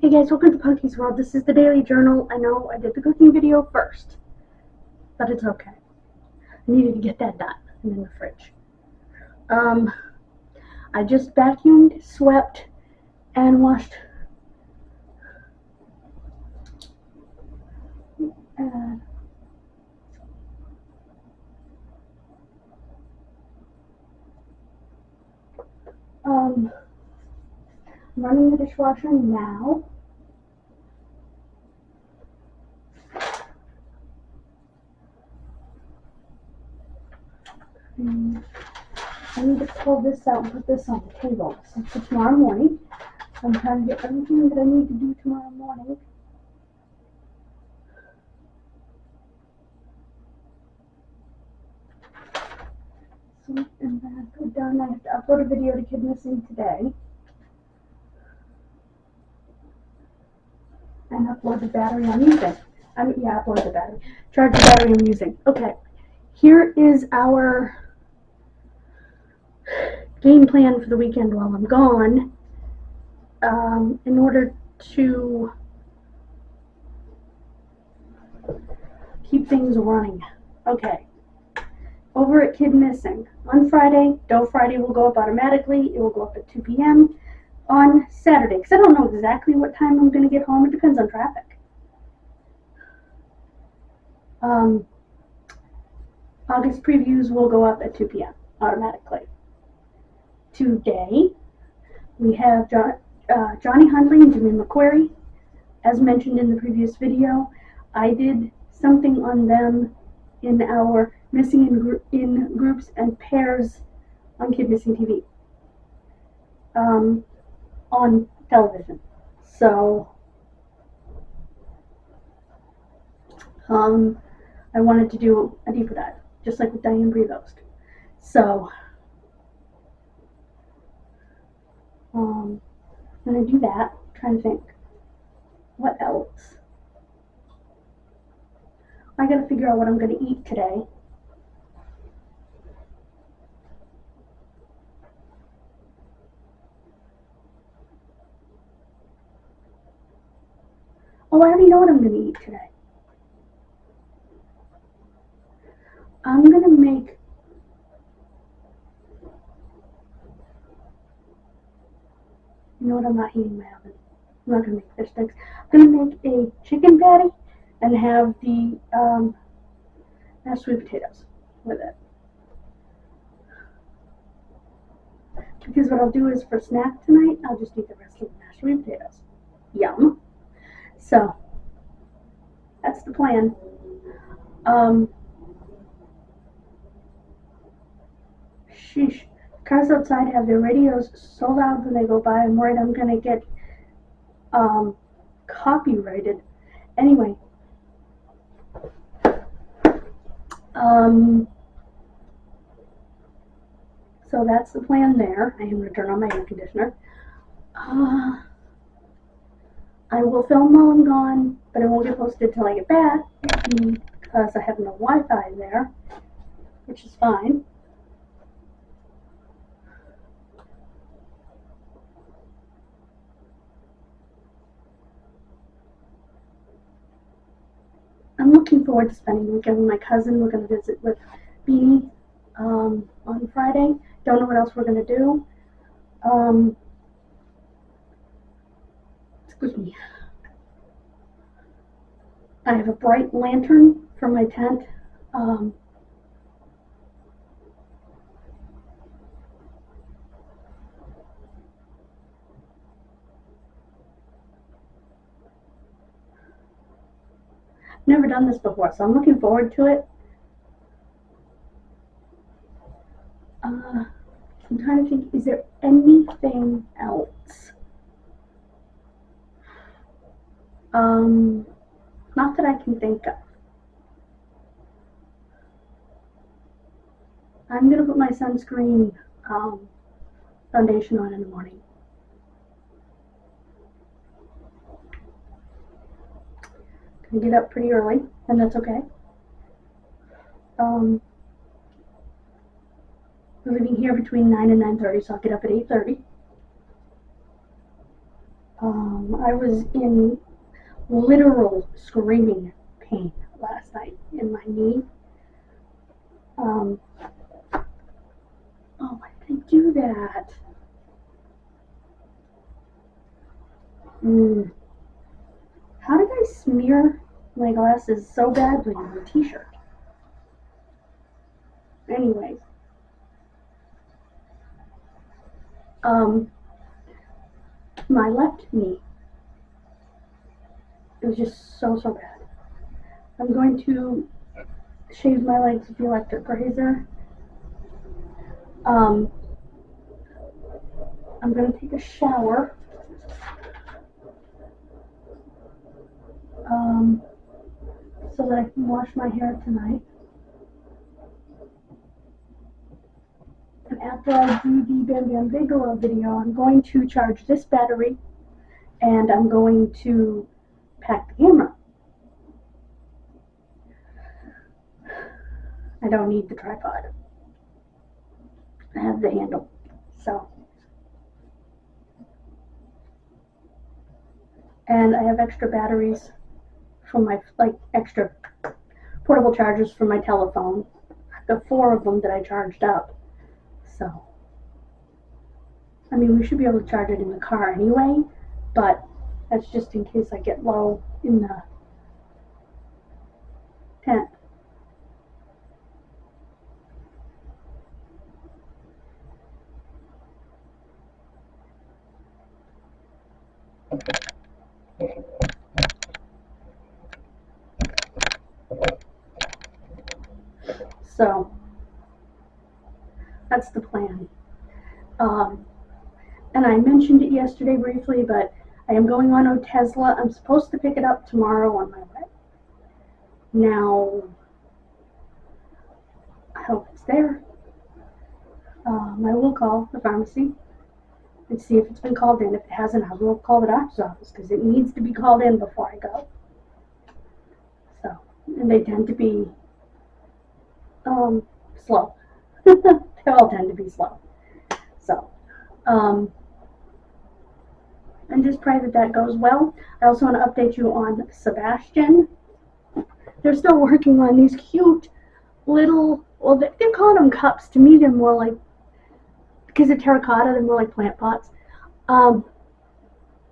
Hey guys, welcome to Punky's World. This is the Daily Journal. I know I did the cooking video first, but it's okay. I needed to get that done and in the fridge. I just vacuumed, swept, and washed. I'm running the dishwasher now. I need to pull this out and put this on the table. So for tomorrow morning, I'm trying to get everything that I need to do tomorrow morning. So, and then go done. I have to upload a video to Kid Missing today. And upload the battery I'm using. Upload the battery. Charge the battery I'm using. Okay. Here is our game plan for the weekend while I'm gone. In order to keep things running. Okay. Over at Kid Missing, on Friday, Doe Friday will go up automatically. It will go up at 2 p.m. on Saturday, because I don't know exactly what time I'm going to get home. It depends on traffic. August previews will go up at 2 p.m. automatically. Today, we have Johnny Hundley and Jimmy McQuarrie. As mentioned in the previous video, I did something on them in our Missing in Groups and Pairs on Kid Missing TV. On television. So, I wanted to do a deeper dive, just like with Diane Brevost. So, I'm going to do that. I'm trying to think. What else? I got to figure out what I'm going to eat today. Oh, I already know what I'm going to eat today. I'm going to make you know what, I'm not heating my oven. I'm not going to make fish sticks. I'm going to make a chicken patty and have the mashed sweet potatoes with it. Because what I'll do is for snack tonight, I'll just eat the rest of the mashed sweet potatoes. Yum. So, that's the plan. Sheesh. Cars outside have their radios so loud when they go by. I'm worried I'm going to get copyrighted. Anyway. So that's the plan there. I am going to turn on my air conditioner. I will film while I'm gone, but it won't get posted till I get back because I have no Wi-Fi there, which is fine. I'm looking forward to spending the weekend with my cousin. We're going to visit with Beanie on Friday. Don't know what else we're going to do. Excuse me. I have a bright lantern for my tent. Never done this before, so I'm looking forward to it. I'm trying to think, is there anything else? Not that I can think of. I'm going to put my sunscreen foundation on in the morning. I get up pretty early, and that's okay. We're leaving here between 9 and 9:30, so I'll get up at 8:30. I was in literal screaming pain last night in my knee. Oh, why did I do that? How did I smear my glasses so badly on the t-shirt? Anyways, my left knee, it was just so bad. I'm going to shave my legs with the electric razor. I'm going to take a shower. So that I can wash my hair tonight. And after I do the Bam Bam Bigelow video, I'm going to charge this battery and I'm going to pack the camera. I don't need the tripod. I have the handle. So. And I have extra batteries for my, extra portable chargers for my telephone. The 4 of them that I charged up. So, I mean, we should be able to charge it in the car anyway, but that's just in case I get low in the tent. So, that's the plan. And I mentioned it yesterday briefly, but I am going on a Tesla. I'm supposed to pick it up tomorrow on my way. Now, I hope it's there. I will call the pharmacy and see if it's been called in. If it hasn't, I will call the doctor's office because it needs to be called in before I go. So, and they tend to be slow. They all tend to be slow. So, and just pray that that goes well. I also want to update you on Sebastian. They're still working on these cute little, well, they're calling them cups. To me, they're more like, because they're terracotta, they're more like plant pots.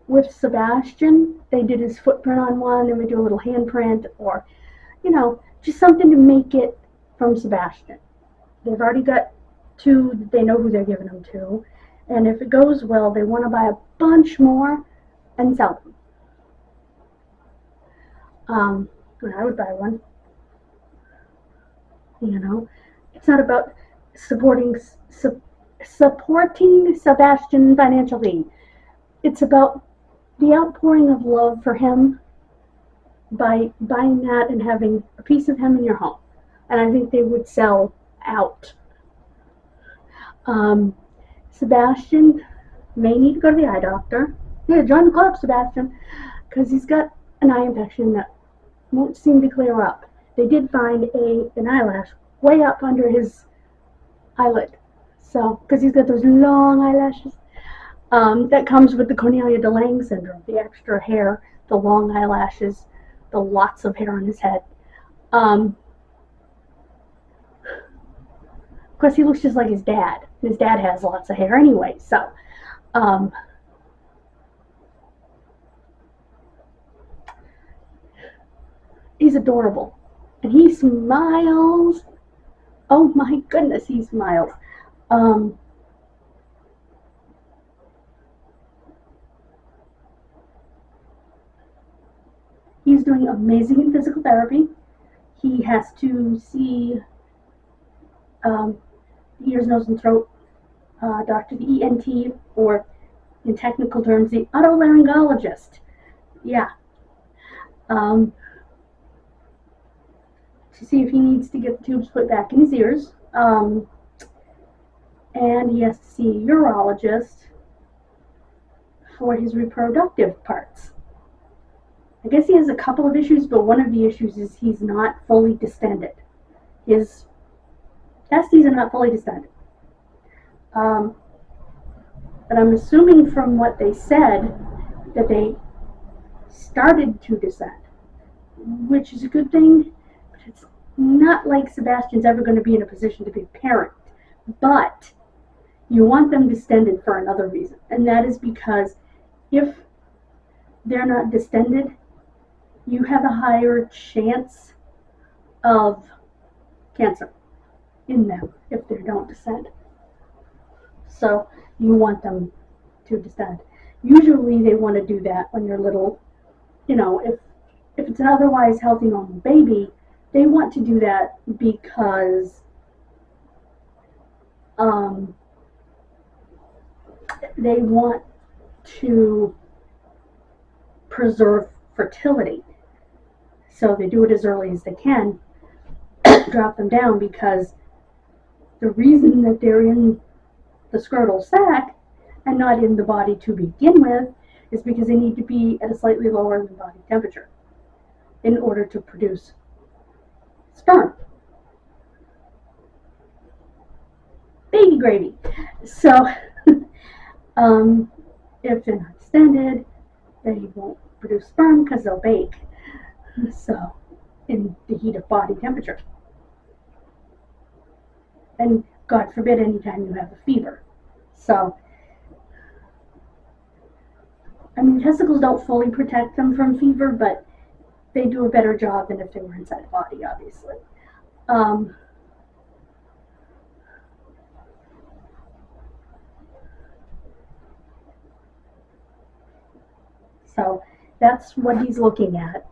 With Sebastian, they did his footprint on one, and we do a little handprint, or, just something to make it from Sebastian. They've already got 2 that they know who they're giving them to, and if it goes well, they want to buy a bunch more and sell them. I would buy one. It's not about supporting Sebastian financially. It's about the outpouring of love for him by buying that and having a piece of him in your home. And I think they would sell out. Sebastian may need to go to the eye doctor. Yeah, join the club, Sebastian, because he's got an eye infection that won't seem to clear up. They did find an eyelash way up under his eyelid. So, because he's got those long eyelashes. That comes with the Cornelia de Lange syndrome, the extra hair, the long eyelashes, the lots of hair on his head. Of course, he looks just like his dad. His dad has lots of hair anyway, so. He's adorable. And he smiles. Oh my goodness, he smiles. He's doing amazing in physical therapy. He has to see ears, nose, and throat doctor, the ENT, or in technical terms, the otolaryngologist. Yeah. To see if he needs to get the tubes put back in his ears. And he has to see a urologist for his reproductive parts. I guess he has a couple of issues, but one of the issues is he's not fully distended. His testes are not fully distended. But I'm assuming from what they said that they started to descend, which is a good thing, but it's not like Sebastian's ever going to be in a position to be a parent. But you want them distended for another reason, and that is because if they're not distended, you have a higher chance of cancer in them if they don't descend. So you want them to distend. Usually they want to do that when they're little. If it's an otherwise healthy normal baby, they want to do that because they want to preserve fertility. So they do it as early as they can, drop them down, because the reason that they're in the scrotal sac and not in the body to begin with is because they need to be at a slightly lower than body temperature in order to produce sperm. Baby gravy. So if they're not extended, they won't produce sperm because they'll bake. So in the heat of body temperature. And God forbid anytime you have a fever. So, I mean, testicles don't fully protect them from fever, but they do a better job than if they were inside the body, obviously. So that's what he's looking at.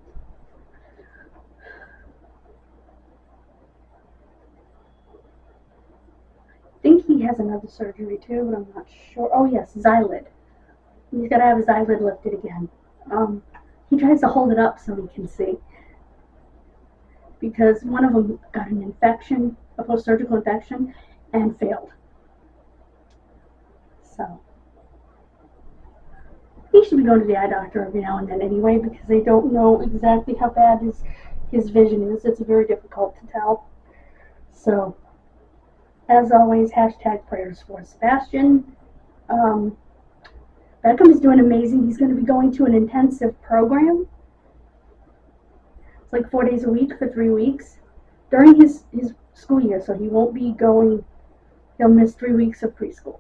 I think he has another surgery too, but I'm not sure. Oh yes, xylid. He's got to have his eyelid lifted again. He tries to hold it up so he can see, because one of them got an infection, a post-surgical infection, and failed. So he should be going to the eye doctor every now and then anyway, because they don't know exactly how bad his vision is. It's very difficult to tell. So, as always, hashtag prayers for Sebastian. Beckham is doing amazing. He's going to be going to an intensive program. It's like 4 days a week for 3 weeks during his school year, so he won't be going. He'll miss 3 weeks of preschool.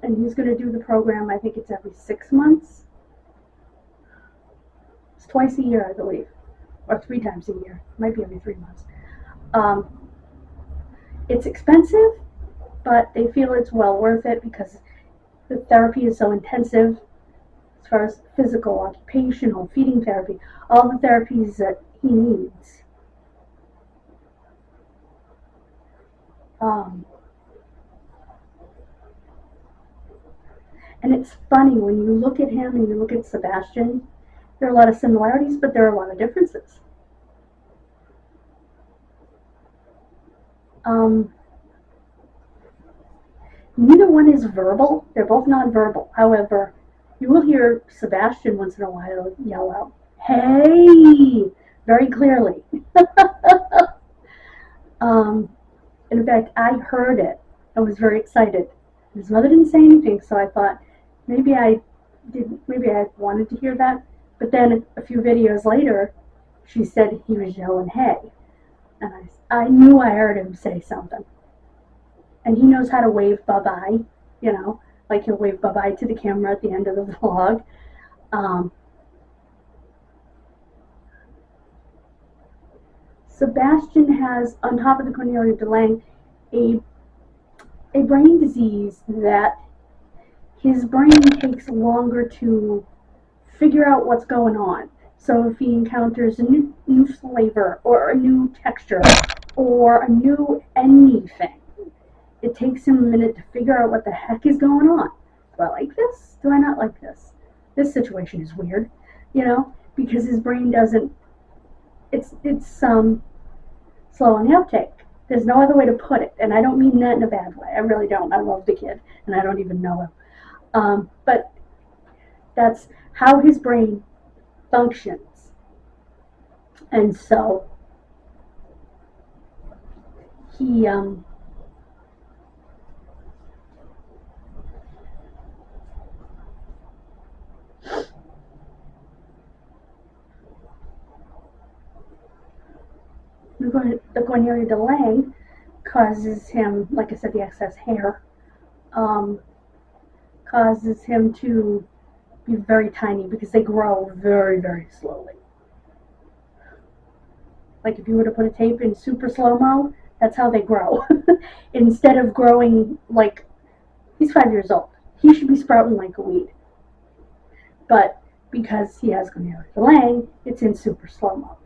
And he's going to do the program, I think it's every 6 months. It's twice a year, I believe, or 3 times a year. It might be every 3 months. It's expensive, but they feel it's well worth it because the therapy is so intensive as far as physical, occupational, feeding therapy, all the therapies that he needs. And it's funny when you look at him and you look at Sebastian, there are a lot of similarities, but there are a lot of differences. Neither one is verbal. They're both nonverbal. However, you will hear Sebastian once in a while yell out, "Hey!" very clearly. In fact, I heard it. I was very excited. His mother didn't say anything, so I thought maybe I wanted to hear that. But then a few videos later, she said he was yelling, "Hey!" And I knew I heard him say something. And he knows how to wave bye-bye, like he'll wave bye-bye to the camera at the end of the vlog. Sebastian has, on top of the cornelia de Lange, a brain disease that his brain takes longer to figure out what's going on. So if he encounters a new flavor or a new texture or a new anything, it takes him a minute to figure out what the heck is going on. Do I like this? Do I not like this? This situation is weird, because his brain doesn't, it's slow on the uptake. There's no other way to put it, and I don't mean that in a bad way. I really don't. I love the kid, and I don't even know him. But that's how his brain functions. And so he the cornelia de Lange causes him, like I said, the excess hair, causes him to be very tiny because they grow very, very slowly. Like if you were to put a tape in super slow-mo, that's how they grow. Instead of growing like, he's 5 years old. He should be sprouting like a weed. But because he has cornelia de Lange, it's in super slow-mo.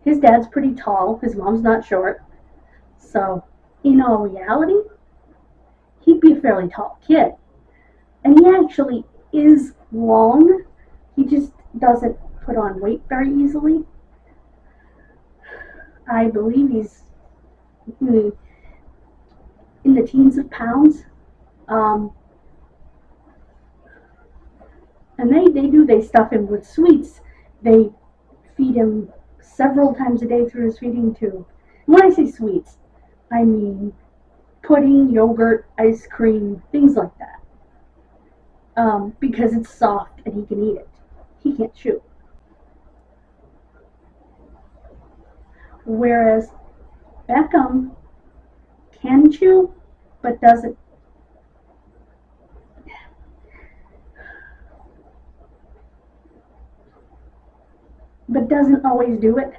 His dad's pretty tall. His mom's not short. So, in all reality, he'd be a fairly tall kid. And he actually is long. He just doesn't put on weight very easily. I believe he's in the teens of pounds. And they stuff him with sweets. They feed him several times a day through his feeding tube. And when I say sweets, I mean pudding, yogurt, ice cream, things like that. Because it's soft and he can eat it. He can't chew. Whereas Beckham can chew, but doesn't always do it.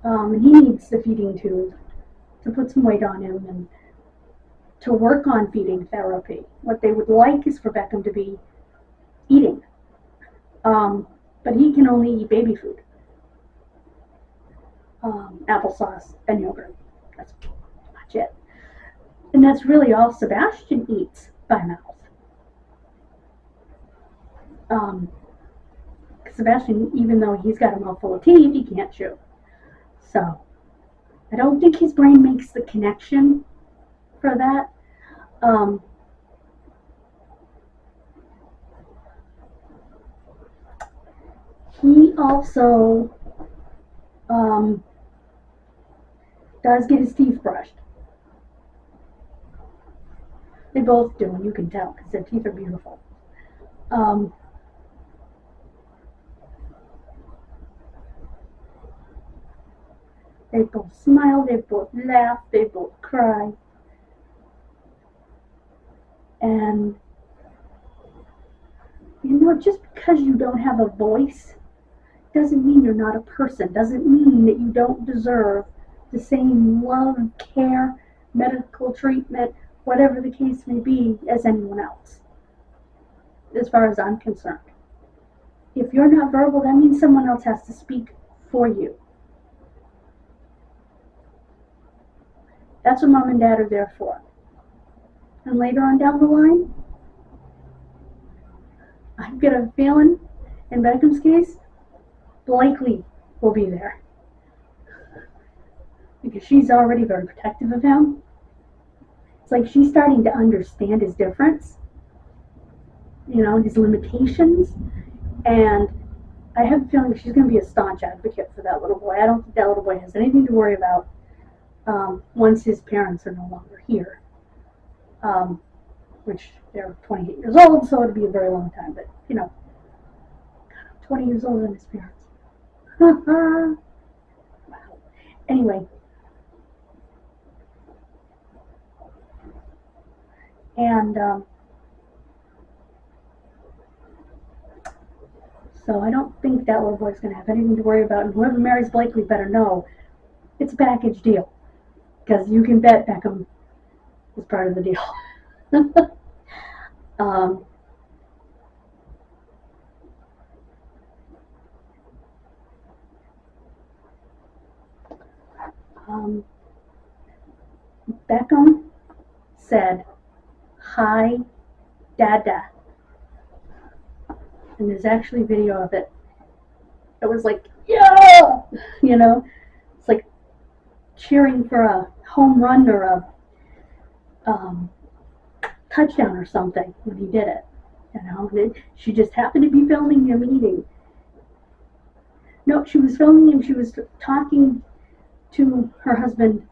He needs the feeding tube to put some weight on him and to work on feeding therapy. What they would like is for Beckham to be eating. But he can only eat baby food. Applesauce and yogurt. That's much it. And that's really all Sebastian eats by mouth. Sebastian, even though he's got a mouthful of teeth, he can't chew. So, I don't think his brain makes the connection for that. He also does get his teeth brushed. They both do, and you can tell because their teeth are beautiful. They both smile, they both laugh, they both cry. And, just because you don't have a voice doesn't mean you're not a person, doesn't mean that you don't deserve the same love, care, medical treatment, whatever the case may be, as anyone else, as far as I'm concerned. If you're not verbal, that means someone else has to speak for you. That's what mom and dad are there for. And later on down the line, I've got a feeling, in Beckham's case, Blakely will be there. Because she's already very protective of him. It's like she's starting to understand his difference, his limitations. And I have a feeling she's going to be a staunch advocate for that little boy. I don't think that little boy has anything to worry about once his parents are no longer here. Which they're 28 years old, so it'll be a very long time. But, 20 years older than his parents. Wow. Anyway. And so I don't think that little boy's going to have anything to worry about. And whoever marries Blakely better know it's a package deal. Because you can bet Beckham is part of the deal. Beckham said, "Hi, Dada." And there's actually video of it. It was like, yeah! It's like cheering for a home run or a touchdown or something when he did it. She just happened to be filming him eating. No, she was filming him. She was talking to her husband.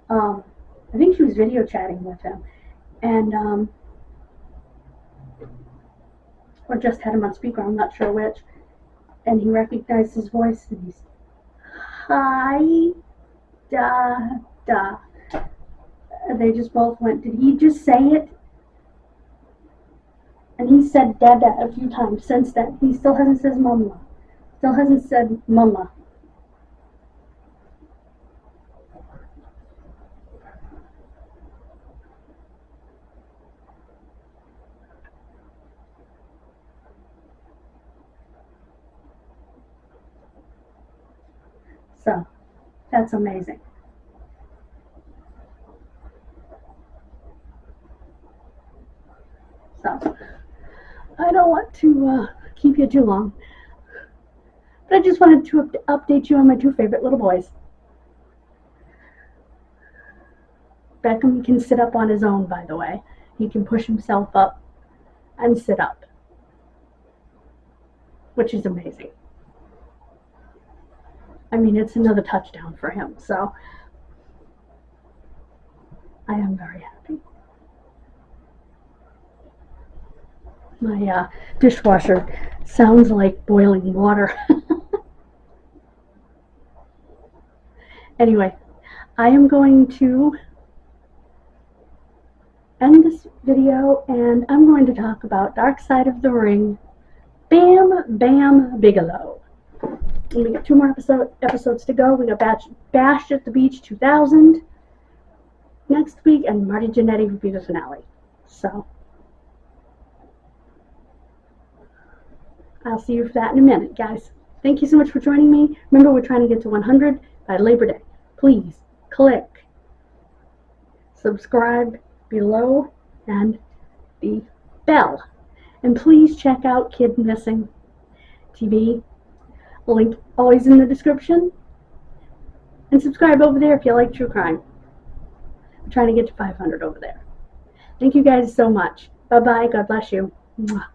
I think she was video chatting with him, and or just had him on speaker. I'm not sure which. and he recognized his voice, and he's, hi, da, da. And they just both went, did he just say it? And he said dada a few times since then. He still hasn't said mama. Still hasn't said mama. So, that's amazing. So, I don't want to keep you too long, but I just wanted to update you on my two favorite little boys. Beckham can sit up on his own, by the way. He can push himself up and sit up, which is amazing. I mean, it's another touchdown for him, so I am very happy. My dishwasher sounds like boiling water. Anyway, I am going to end this video, and I'm going to talk about Dark Side of the Ring, Bam Bam Bigelow. And we got 2 more episodes to go. We got Bash at the Beach 2000 next week, and Marty Jannetty will be the finale. So, I'll see you for that in a minute, guys. Thank you so much for joining me. Remember, we're trying to get to 100 by Labor Day. Please click subscribe below and the bell. And please check out Kid Missing TV. Link always in the description. And subscribe over there if you like true crime. I'm trying to get to 500 over there. Thank you guys so much. Bye-bye. God bless you. Mwah.